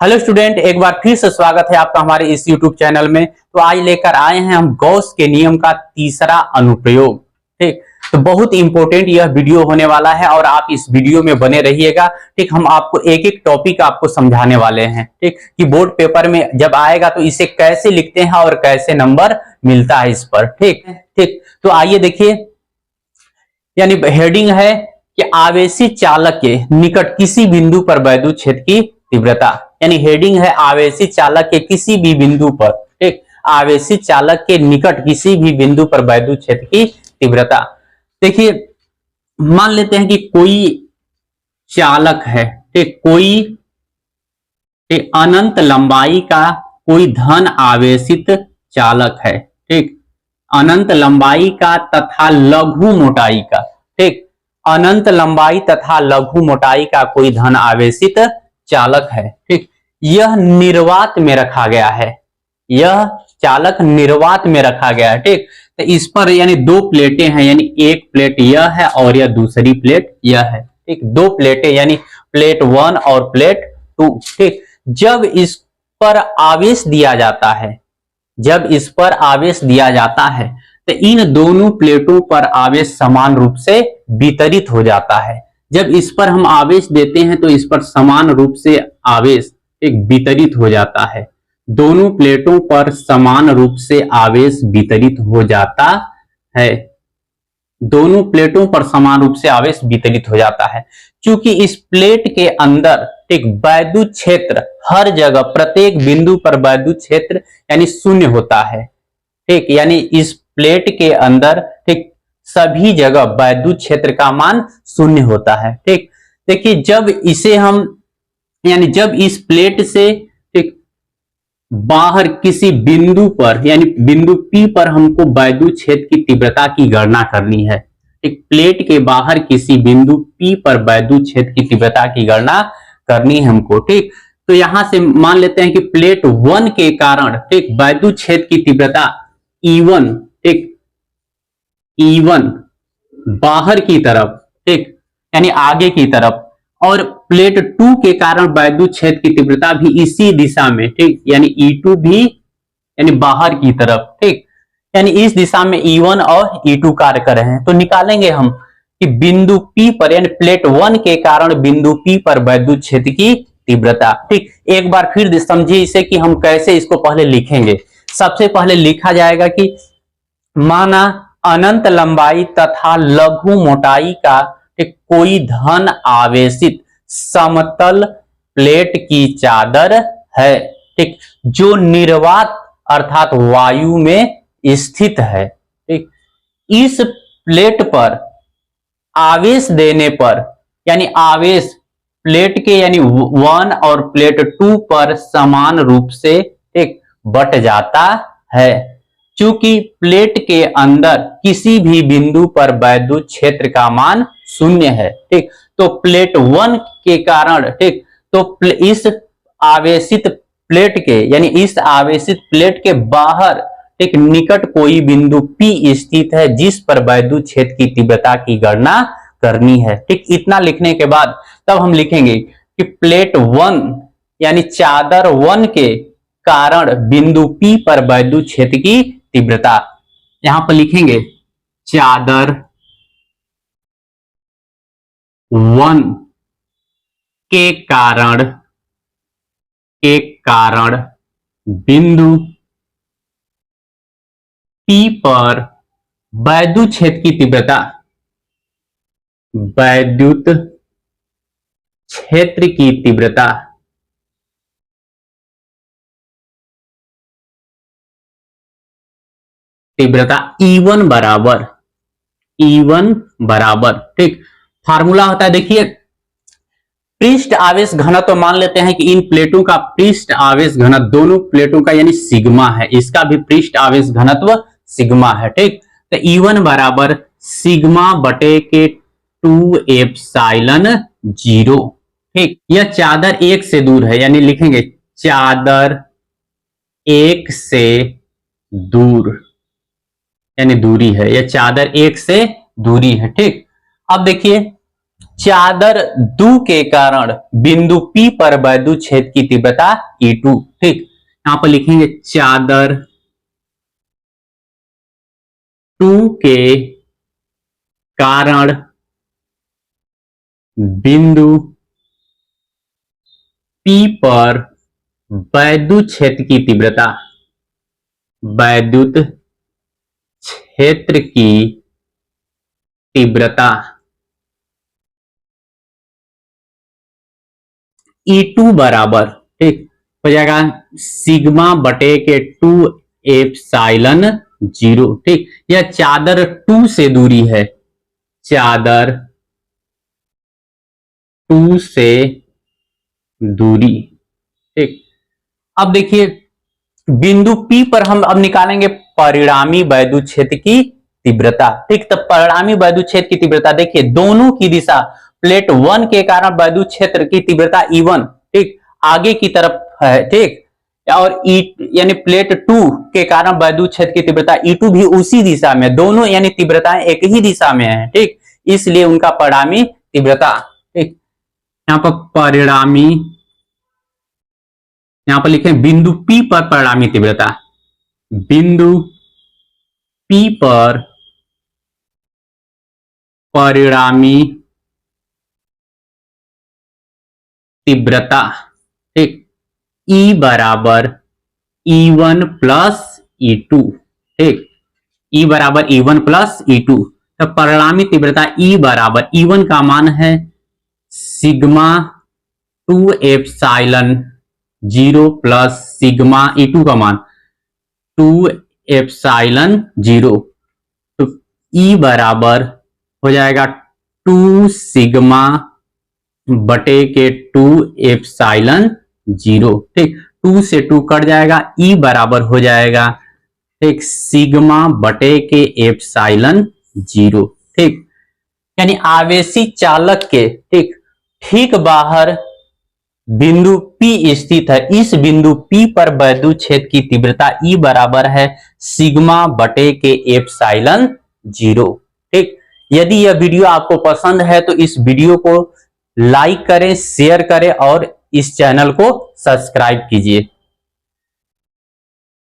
Hello student, एक बार फिर से स्वागत है आपका हमारे इस यूट्यूब चैनल में। तो आज लेकर आए हैं हम गॉस के नियम का तीसरा अनुप्रयोग। ठीक, तो बहुत इंपॉर्टेंट यह वीडियो होने वाला है और आप इस वीडियो में बने रहिएगा। ठीक, हम आपको एक एक टॉपिक आपको समझाने वाले हैं। ठीक, कि बोर्ड पेपर में जब आएगा तो इसे कैसे लिखते हैं और कैसे नंबर मिलता है इस पर। ठीक ठीक, तो आइए देखिए, यानी हेडिंग है कि आवेशी चालक के निकट किसी बिंदु पर वैद्युत क्षेत्र की तीव्रता। यानी हेडिंग है आवेशी चालक के किसी भी बिंदु पर। ठीक, आवेशी चालक के निकट किसी भी बिंदु पर वैद्युत क्षेत्र की तीव्रता। देखिए, मान लेते हैं कि कोई चालक है। ठीक, कोई अनंत लंबाई का कोई धन आवेशित चालक है। ठीक, अनंत लंबाई का तथा लघु मोटाई का। ठीक, अनंत लंबाई तथा लघु मोटाई का कोई धन आवेशित चालक है। ठीक, यह निर्वात में रखा गया है। यह चालक निर्वात में रखा गया है। ठीक, तो इस पर यानी दो प्लेटें हैं, यानी एक प्लेट यह है और यह दूसरी प्लेट यह है। ठीक, दो प्लेटें यानी प्लेट 1 और प्लेट 2। ठीक, जब इस पर आवेश दिया जाता है, जब इस पर आवेश दिया जाता है तो इन दोनों प्लेटों पर आवेश समान रूप से वितरित हो जाता है। जब इस पर हम आवेश देते हैं तो इस पर समान रूप से आवेश एक वितरित हो जाता है। दोनों प्लेटों पर समान रूप से आवेश वितरित हो जाता है। दोनों प्लेटों पर समान रूप से आवेश वितरित हो जाता है। क्योंकि इस प्लेट के अंदर एक वैद्युत क्षेत्र हर जगह प्रत्येक बिंदु पर वैद्युत क्षेत्र यानी शून्य होता है। ठीक, यानी इस प्लेट के अंदर ठीक सभी जगह वैद्युत क्षेत्र का मान शून्य होता है। ठीक, देखिए, जब इसे हम यानी जब इस प्लेट से ठीक बाहर किसी बिंदु पर यानी बिंदु P पर हमको वैद्युत क्षेत्र की तीव्रता की गणना करनी है। एक प्लेट के बाहर किसी बिंदु P पर वैद्युत क्षेत्र की तीव्रता की गणना करनी है हमको। ठीक, तो यहां से मान लेते हैं कि प्लेट 1 के कारण ठीक वैद्युत क्षेत्र की तीव्रता E1 ठीक E1 बाहर की तरफ ठीक यानी आगे की तरफ, और प्लेट 2 के कारण वैद्युत क्षेत्र की तीव्रता भी इसी दिशा में ठीक यानी E2 भी यानी बाहर की तरफ। ठीक, यानी इस दिशा में E1 और E2 कार्य कर रहे हैं। तो निकालेंगे हम कि बिंदु P पर यानी प्लेट 1 के कारण बिंदु P पर वैद्युत क्षेत्र की तीव्रता। ठीक, एक बार फिर समझिए इसे कि हम कैसे इसको पहले लिखेंगे। सबसे पहले लिखा जाएगा कि माना अनंत लंबाई तथा लघु मोटाई का एक कोई धन आवेशित समतल प्लेट की चादर है। ठीक, जो निर्वात अर्थात वायु में स्थित है। ठीक, इस प्लेट पर आवेश देने पर यानी आवेश प्लेट के यानी 1 और प्लेट 2 पर समान रूप से एक बट जाता है। चूंकि प्लेट के अंदर किसी भी बिंदु पर वैद्युत क्षेत्र का मान शून्य है। ठीक, तो प्लेट 1 के कारण ठीक तो इस आवेशित प्लेट के यानी इस आवेशित प्लेट के बाहर एक निकट कोई बिंदु P स्थित है जिस पर वैद्युत क्षेत्र की तीव्रता की गणना करनी है। ठीक, इतना लिखने के बाद तब हम लिखेंगे कि प्लेट 1 यानी चादर 1 के कारण बिंदु P पर वैद्युत क्षेत्र की तीव्रता। यहां पर लिखेंगे चादर 1 के कारण बिंदु P पर वैद्युत क्षेत्र की तीव्रता, वैद्युत क्षेत्र की तीव्रता E1 बराबर ठीक फार्मूला होता है। देखिए, पृष्ठ आवेश घनत्व तो मान लेते हैं कि इन प्लेटों का पृष्ठ आवेश घनत्व दोनों प्लेटों का यानी सिग्मा है, इसका भी पृष्ठ आवेश घनत्व सिग्मा है। ठीक, तो E1 बराबर सिग्मा बटे के 2 एप्सिलॉन 0। ठीक, यह चादर 1 से दूर है यानी लिखेंगे चादर 1 से दूर यानी दूरी है, यह चादर 1 से दूरी है। ठीक, अब देखिए चादर दू के कारण बिंदु P पर वैद्युत क्षेत्र की तीव्रता E2। ठीक, यहां पर लिखेंगे चादर 2 के कारण बिंदु P पर वैद्युत क्षेत्र की तीव्रता, वैद्युत क्षेत्र की तीव्रता E2 बराबर, ठीक, हो जाएगा सिग्मा बटे के 2 एप्सिलॉन 0। ठीक, यह चादर 2 से दूरी है, चादर 2 से दूरी। ठीक, अब देखिए बिंदु P पर हम अब निकालेंगे परिणामी वैद्युत क्षेत्र की तीव्रता। ठीक, तो परिणामी वैद्युत क्षेत्र की तीव्रता देखिए दोनों की दिशा, प्लेट 1 के कारण वैद्युत क्षेत्र की तीव्रता E1, ठीक, आगे की तरफ है। ठीक, और यानी प्लेट 2 के कारण वैद्युत क्षेत्र की तीव्रता E2 भी उसी दिशा में, दोनों यानी तीव्रताएं एक ही दिशा में है। ठीक, इसलिए उनका परिणामी तीव्रता, ठीक, यहां पर परिणामी, यहां पर लिखें बिंदु P पर परिणामी तीव्रता, बिंदु P पर परिणामी तीव्रता। ठीक, E बराबर E1 प्लस E2। ठीक, E बराबर E1 प्लस E2। तो परिणामी तीव्रता E बराबर, E1 का मान है sigma 2 epsilon 0 plus sigma E2 का मान 2 एप्सिलॉन 0। तो E बराबर हो जाएगा 2 सिग्मा बटे के 2 एप्सिलॉन 0। ठीक, 2 से 2 कट जाएगा, E बराबर हो जाएगा ठीक सिग्मा बटे के एप्सिलॉन 0। ठीक, यानी आवेशी चालक के ठीक बाहर बिंदु P स्थित है। इस बिंदु P पर वैद्युत क्षेत्र की तीव्रता E बराबर है सिग्मा बटे के एप्सिलॉन 0। ठीक, यदि यह वीडियो आपको पसंद है तो इस वीडियो को लाइक करें, शेयर करें और इस चैनल को सब्सक्राइब कीजिए।